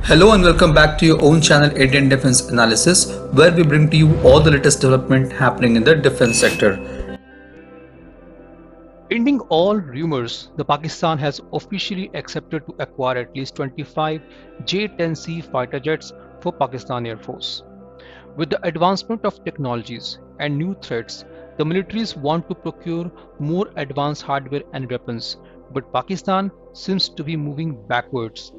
Hello and welcome back to your own channel Indian Defense Analysis, where we bring to you all the latest development happening in the defense sector. Ending all rumors, the Pakistan has officially accepted to acquire at least 25 J-10C fighter jets for Pakistan Air Force. With the advancement of technologies and new threats, the militaries want to procure more advanced hardware and weapons, but Pakistan seems to be moving backwards.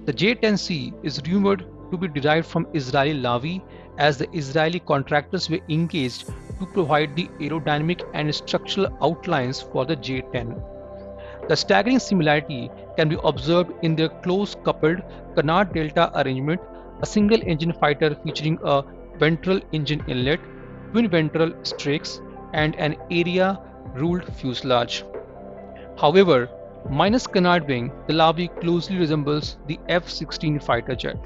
The J-10C is rumored to be derived from Israeli Lavi, as the Israeli contractors were engaged to provide the aerodynamic and structural outlines for the J-10. The staggering similarity can be observed in their close-coupled canard delta arrangement, a single-engine fighter featuring a ventral engine inlet, twin ventral strakes, and an area-ruled fuselage. However, minus canard wing, the Lavi closely resembles the F-16 fighter jet.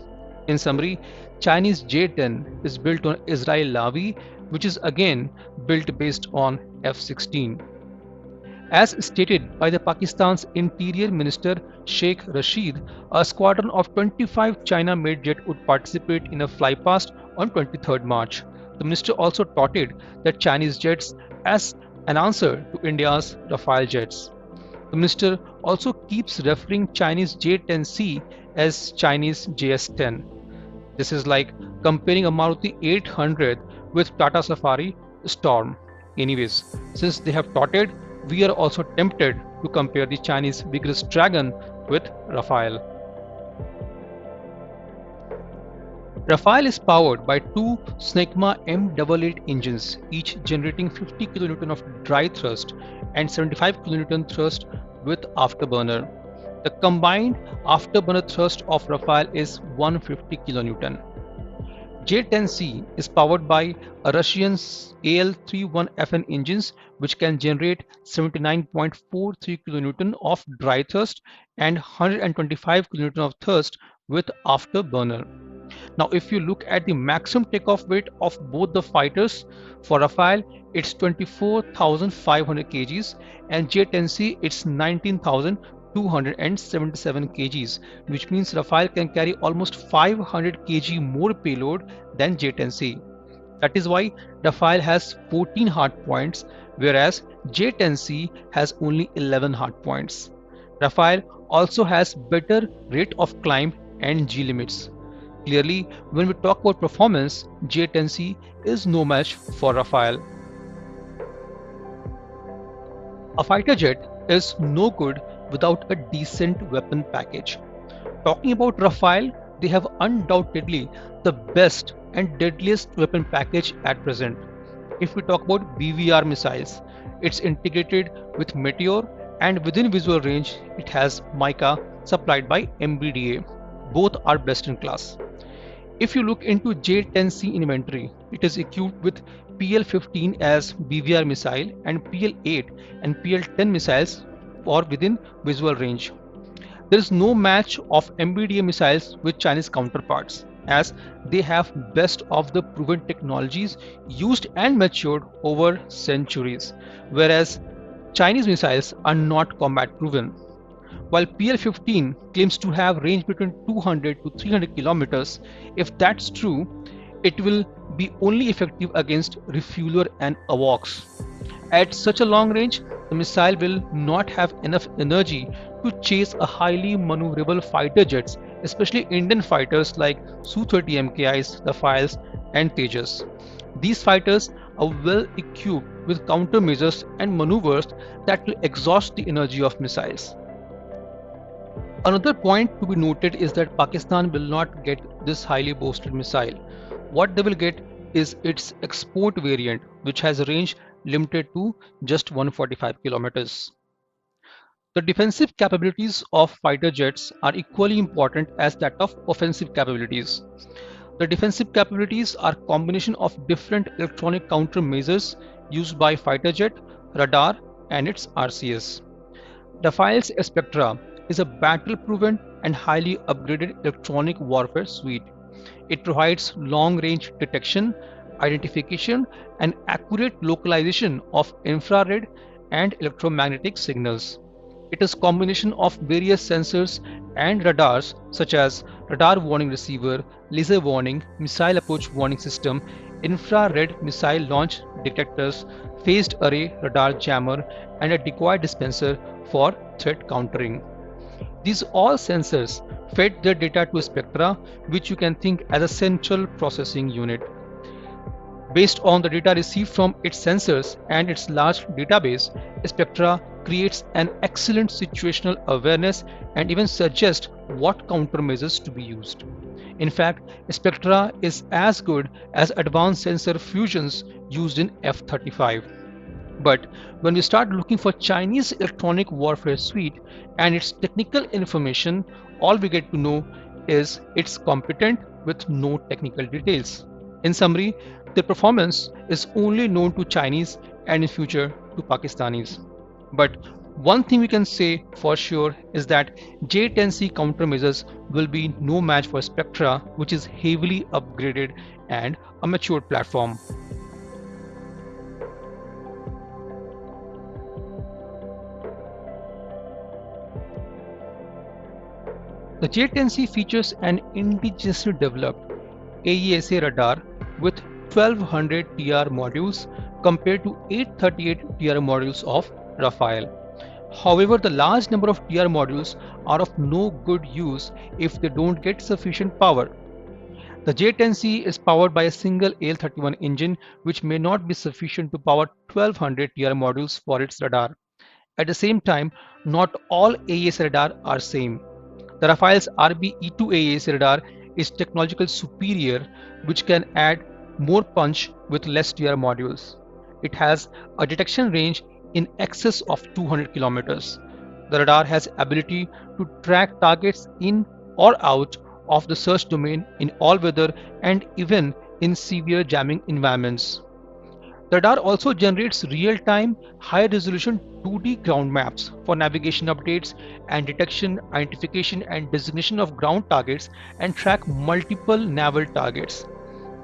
In summary, Chinese J-10 is built on Israeli Lavi, which is again built based on F-16. As stated by the Pakistan's Interior Minister Sheikh Rashid, a squadron of 25 China-made jets would participate in a flypast on 23rd March. The minister also touted that Chinese jets as an answer to India's Rafale jets. The minister also keeps referring Chinese J-10C as Chinese JS-10. This is like comparing a Maruti 800 with Tata Safari Storm. Anyways, since they have touted, we are also tempted to compare the Chinese Vigorous Dragon with Rafale. Rafale is powered by two Snecma M88 engines, each generating 50 kN of dry thrust and 75 kN thrust with afterburner. The combined afterburner thrust of Rafale is 150 kN. J-10C is powered by a Russian AL-31FN engines, which can generate 79.43 kN of dry thrust and 125 kN of thrust with afterburner. Now, if you look at the maximum takeoff weight of both the fighters, for Rafale it's 24,500 kgs and J-10C it's 19,277 kgs, which means Rafale can carry almost 500 kg more payload than J-10C. That is why Rafale has 14 hard points, whereas J-10C has only 11 hard points. Rafale also has better rate of climb and G limits. Clearly, when we talk about performance, J-10C is no match for Rafale. A fighter jet is no good without a decent weapon package. Talking about Rafale, they have undoubtedly the best and deadliest weapon package at present. If we talk about BVR missiles, it's integrated with Meteor, and within visual range it has Mica supplied by MBDA. Both are best in class. If you look into J-10C inventory, it is equipped with PL-15 as BVR missile and PL-8 and PL-10 missiles for within visual range. There is no match of MBDA missiles with Chinese counterparts, as they have best of the proven technologies used and matured over centuries, whereas Chinese missiles are not combat proven. While PL-15 claims to have range between 200 to 300 kilometers, if that's true, it will be only effective against refueler and AWACS. At such a long range, the missile will not have enough energy to chase a highly maneuverable fighter jets, especially Indian fighters like Su-30 MKIs, Rafales, and Tejas. These fighters are well equipped with countermeasures and maneuvers that will exhaust the energy of missiles. Another point to be noted is that Pakistan will not get this highly boasted missile. What they will get is its export variant, which has a range limited to just 145 kilometers. The defensive capabilities of fighter jets are equally important as that of offensive capabilities. The defensive capabilities are a combination of different electronic countermeasures used by fighter jet, radar, and its RCS. Rafale's Spectra is a battle-proven and highly upgraded electronic warfare suite. It provides long-range detection, identification, and accurate localization of infrared and electromagnetic signals. It is a combination of various sensors and radars such as radar warning receiver, laser warning, missile approach warning system, infrared missile launch detectors, phased array radar jammer, and a decoy dispenser for threat countering. These all sensors fed their data to Spectra, which you can think as a central processing unit. Based on the data received from its sensors and its large database, Spectra creates an excellent situational awareness and even suggests what countermeasures to be used. In fact, Spectra is as good as advanced sensor fusions used in F-35. But when we start looking for Chinese electronic warfare suite and its technical information, all we get to know is it's competent with no technical details. In summary, their performance is only known to Chinese and in future to Pakistanis. But one thing we can say for sure is that J-10C countermeasures will be no match for Spectra, which is heavily upgraded and a mature platform. The J-10C features an indigenously developed AESA radar with 1200 TR modules compared to 838 TR modules of Rafale. However, the large number of TR modules are of no good use if they don't get sufficient power. The J-10C is powered by a single AL-31 engine, which may not be sufficient to power 1200 TR modules for its radar. At the same time, not all AES radar are same. The Rafale's RB-E2 AES radar is technological superior, which can add more punch with less TR modules. It has a detection range in excess of 200 kilometers. The radar has ability to track targets in or out of the search domain in all weather and even in severe jamming environments. The radar also generates real-time, high-resolution 2D ground maps for navigation updates and detection, identification and designation of ground targets and track multiple naval targets.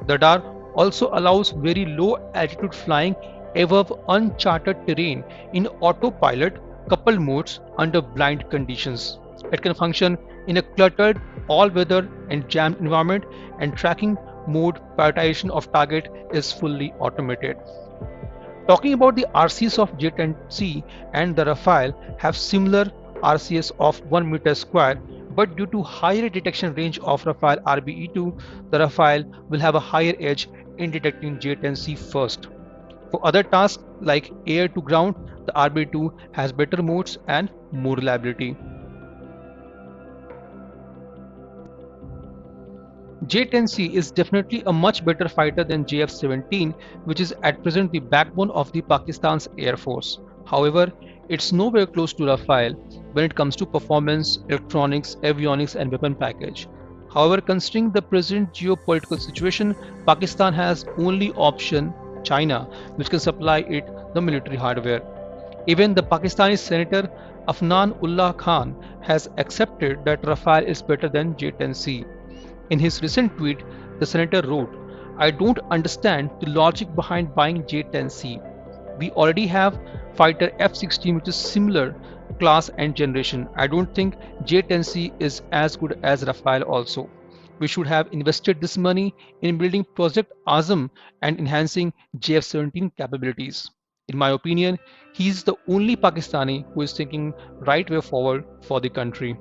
The radar also allows very low altitude flying above uncharted terrain in autopilot coupled modes under blind conditions. It can function in a cluttered, all-weather and jammed environment, and tracking mode prioritization of target is fully automated. Talking about the RCS of J-10C and the Rafale have similar RCS of 1 meter square, but due to higher detection range of Rafale RB-E2, the Rafale will have a higher edge in detecting J-10C first. For other tasks like air to ground, the RB-2 has better modes and more reliability. J-10C is definitely a much better fighter than JF-17, which is at present the backbone of the Pakistan's Air Force. However, it's nowhere close to Rafale when it comes to performance, electronics, avionics and weapon package. However, considering the present geopolitical situation, Pakistan has only option China, which can supply it the military hardware. Even the Pakistani Senator Afnan Ullah Khan has accepted that Rafale is better than J-10C. In his recent tweet, the senator wrote, "I don't understand the logic behind buying J-10C. We already have fighter F-16 which is similar class and generation. I don't think J-10C is as good as Rafale also. We should have invested this money in building Project Azam and enhancing JF-17 capabilities." In my opinion, he is the only Pakistani who is thinking right way forward for the country.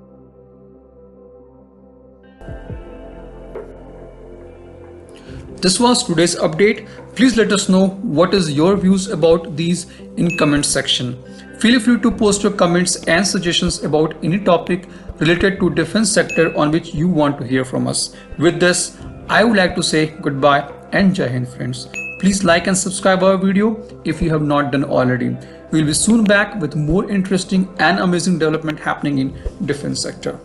This was today's update. Please let us know what is your views about these in comment section. Feel free to post your comments and suggestions about any topic related to defense sector on which you want to hear from us. With this, I would like to say goodbye and Jai Hind friends. Please like and subscribe our video if you have not done already. We will be soon back with more interesting and amazing development happening in defense sector.